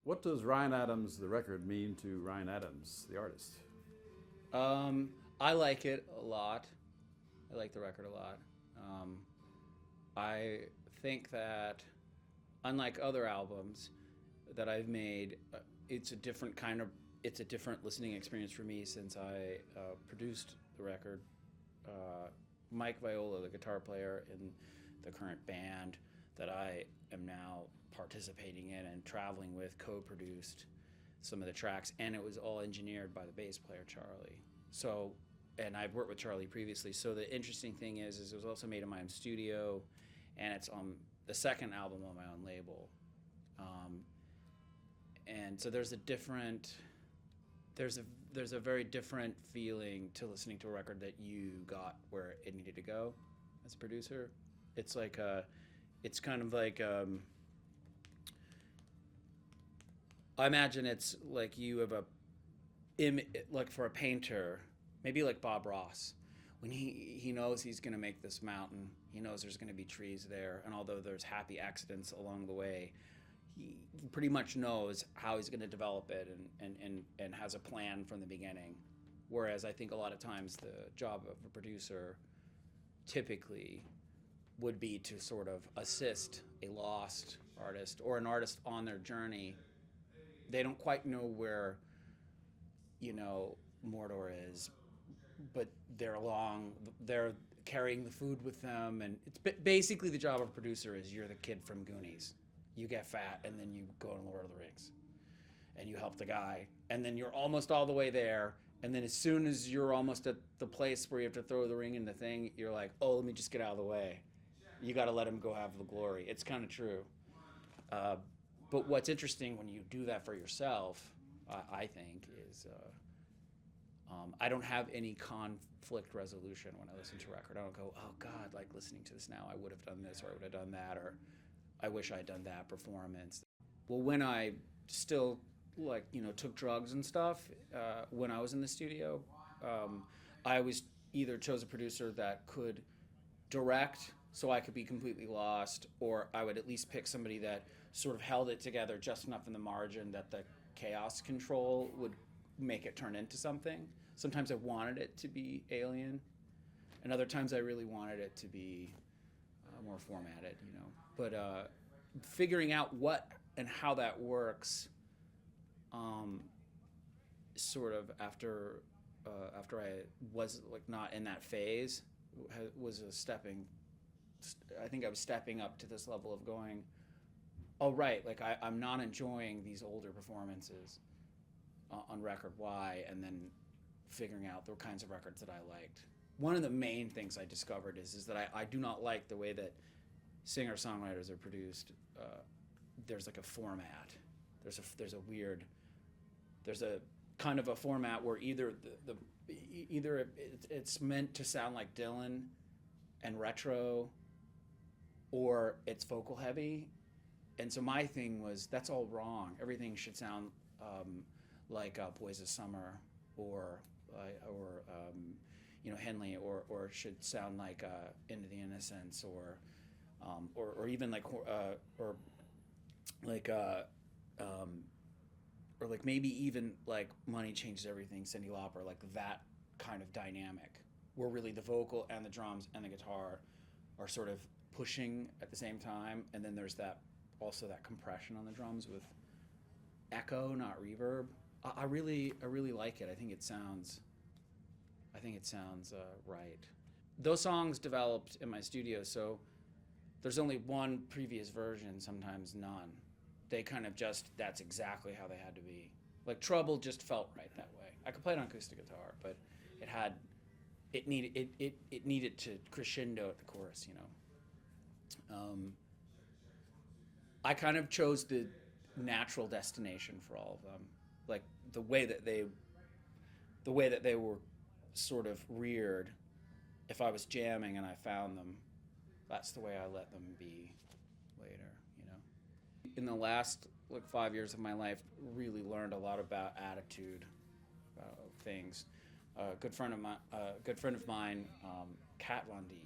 What does Ryan Adams, the record, mean to Ryan Adams, the artist? I like it a lot. I like the record a lot. Um, I think that, unlike other albums that I've made, it's a different listening experience for me since I produced the record. Uh, Mike Viola, the guitar player in the current band that I am now participating in and traveling with, co-produced some of the tracks, and it was all engineered by the bass player Charlie. So, and I've worked with Charlie previously. So the interesting thing is it was also made in my own studio, and it's on the second album on my own label. Um, and so there's a there's a very different feeling to listening to a record that you got where it needed to go as a producer. It's like it's kind of like I imagine it's like you have like for a painter, maybe like Bob Ross, when he knows he's going to make this mountain, he knows there's going to be trees there, and although there's happy accidents along the way, he pretty much knows how he's going to develop it and has a plan from the beginning. Whereas I think a lot of times the job of a producer typically would be to sort of assist a lost artist or an artist on their journey. They don't quite know where, Mordor is, but they're carrying the food with them, and it's basically the job of a producer is you're the kid from Goonies. You get fat, and then you go to Lord of the Rings, and you help the guy, and then you're almost all the way there, and then as soon as you're almost at the place where you have to throw the ring in the thing, you're like, oh, let me just get out of the way. You got to let him go have the glory. It's kind of true. Uh, but what's interesting when you do that for yourself, I think, is I don't have any conflict resolution when I listen to a record. I don't go, oh God, like listening to this now, I would have done this or I would have done that, or I wish I had done that performance. Well, when I still took drugs and stuff, when I was in the studio, I always either chose a producer that could direct so I could be completely lost, or I would at least pick somebody that sort of held it together just enough in the margin that the chaos control would make it turn into something. Sometimes I wanted it to be alien, and other times I really wanted it to be more formatted. But figuring out what and how that works, um, sort of after I was like not in that phase, was a stepping. I think I was stepping up to this level of going, oh right, like I'm not enjoying these older performances on record. Why? And then figuring out the kinds of records that I liked. One of the main things I discovered is that I do not like the way that singer songwriters are produced. There's like a format. There's a kind of a format where either it's meant to sound like Dylan and retro, or it's vocal heavy. And so my thing was that's all wrong. Everything should sound like Boys of Summer or Henley, or should sound like Into the Innocents, or even like like or like maybe even like Money Changes Everything, Cyndi Lauper, like that kind of dynamic where really the vocal and the drums and the guitar are sort of pushing at the same time, and then there's that compression on the drums with echo, not reverb. I really like it. I think it sounds right. Those songs developed in my studio, so there's only one previous version, sometimes none. They kind of that's exactly how they had to be. Like Trouble just felt right that way. I could play it on acoustic guitar, but it needed to crescendo at the chorus. I kind of chose the natural destination for all of them, like the way that they were sort of reared. If I was jamming and I found them, that's the way I let them be later. In the last like 5 years of my life, really learned a lot about attitude, about things. A good friend of mine, Kat Von D,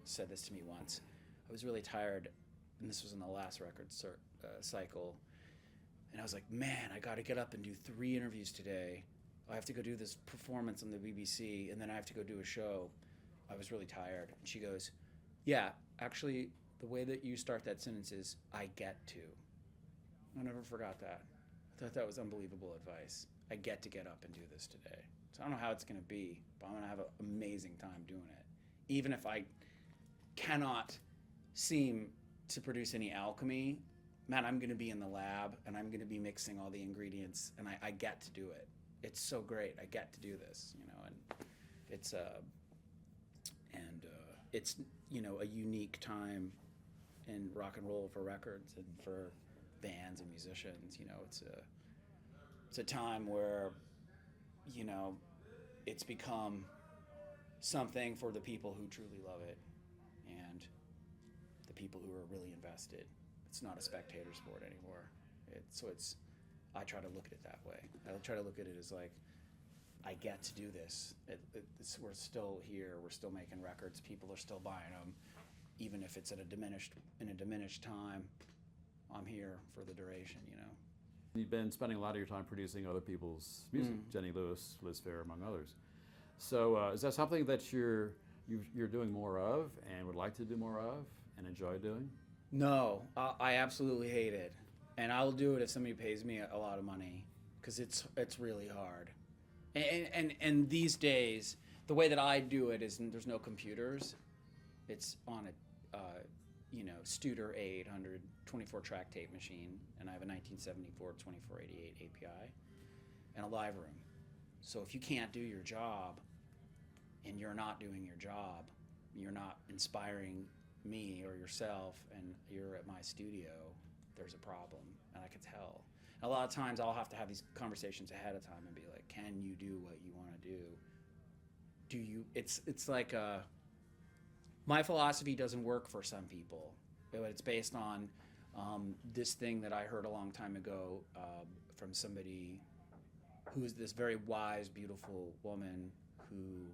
said this to me once. I was really tired, and this was in the last record cycle. And I was like, man, I got to get up and do 3 interviews today. I have to go do this performance on the BBC, and then I have to go do a show. I was really tired. And she goes, yeah, actually, the way that you start that sentence is, I get to. I never forgot that. I thought that was unbelievable advice. I get to get up and do this today. So I don't know how it's going to be, but I'm going to have an amazing time doing it. Even if I cannot seem to produce any alchemy, man, I'm going to be in the lab, and I'm going to be mixing all the ingredients, and I get to do it. It's so great. I get to do this, and it's it's a unique time in rock and roll for records and for bands and musicians. It's a time where it's become something for the people who truly love it and the people who are really invested. It's not a spectator sport anymore. I try to look at it that way. I try to look at it as like, I get to do this. We're still here. We're still making records. People are still buying them, even if it's in a diminished time. I'm here for the duration. You've been spending a lot of your time producing other people's music, Jenny Lewis, Liz Phair, among others. So is that something that you're doing more of and would like to do more of and enjoy doing? No, I absolutely hate it, and I'll do it if somebody pays me a lot of money, because it's really hard. And these days, the way that I do it is there's no computers. It's on a Studer A800 24-track tape machine, and I have a 1974 2488 API and a live room. So if you can't do your job and you're not doing your job, you're not inspiring me or yourself, and you're at my studio, there's a problem, and I can tell. A lot of times I'll have to have these conversations ahead of time and be like, can you do what you want to do? Do you? It's like my philosophy doesn't work for some people. It's based on this thing that I heard a long time ago from somebody who is this very wise, beautiful woman who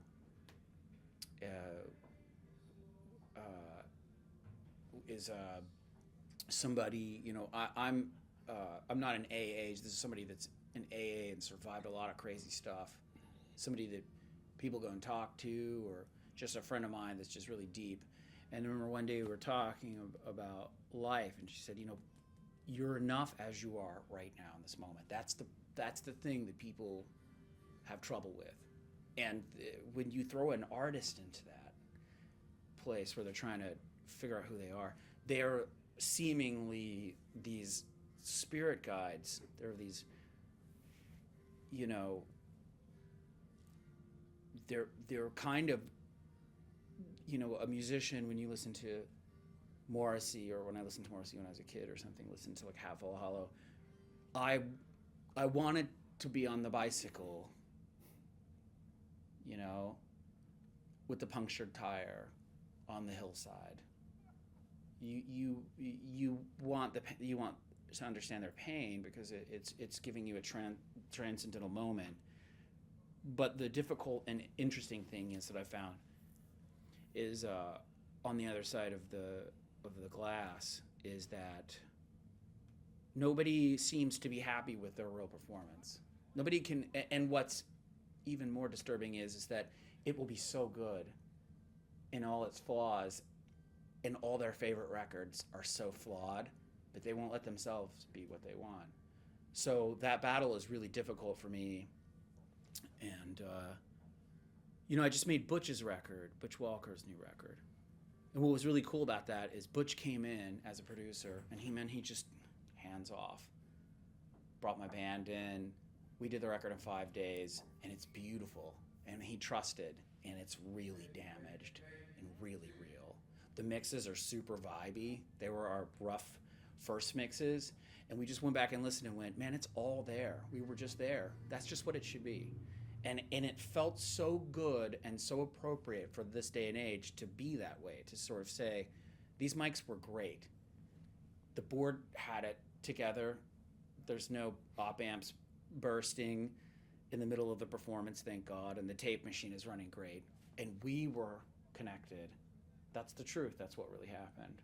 is somebody, I'm not in AA. This is somebody that's in AA and survived a lot of crazy stuff. Somebody that people go and talk to, or just a friend of mine that's just really deep. And I remember one day we were talking about life, and she said, you're enough as you are right now in this moment. That's the thing that people have trouble with. And when you throw an artist into that place where they're trying to figure out who they are, they're seemingly these spirit guides. They're these, they're kind of, a musician. When you listen to Morrissey, or when I listened to Morrissey when I was a kid or something, listen to like Hat Full of Hollow, I wanted to be on the bicycle, with the punctured tire on the hillside. You want to understand their pain, because it's giving you a transcendental moment. But the difficult and interesting thing is that I found is on the other side of the glass is that nobody seems to be happy with their real performance. Nobody can, and what's even more disturbing is that it will be so good in all its flaws, and all their favorite records are so flawed, but they won't let themselves be what they want. So that battle is really difficult for me. And, I just made Butch's record, Butch Walker's new record. And what was really cool about that is Butch came in as a producer, and he just hands off. Brought my band in. We did the record in 5 days, and it's beautiful. And he trusted, and it's really damaged and really real. The mixes are super vibey. They were our rough first mixes, and we just went back and listened and went, man, it's all there. We were just there. That's just what it should be. And it felt so good and so appropriate for this day and age to be that way, to sort of say, these mics were great. The board had it together. There's no op amps bursting in the middle of the performance, thank God, and the tape machine is running great. And we were connected. That's the truth. That's what really happened.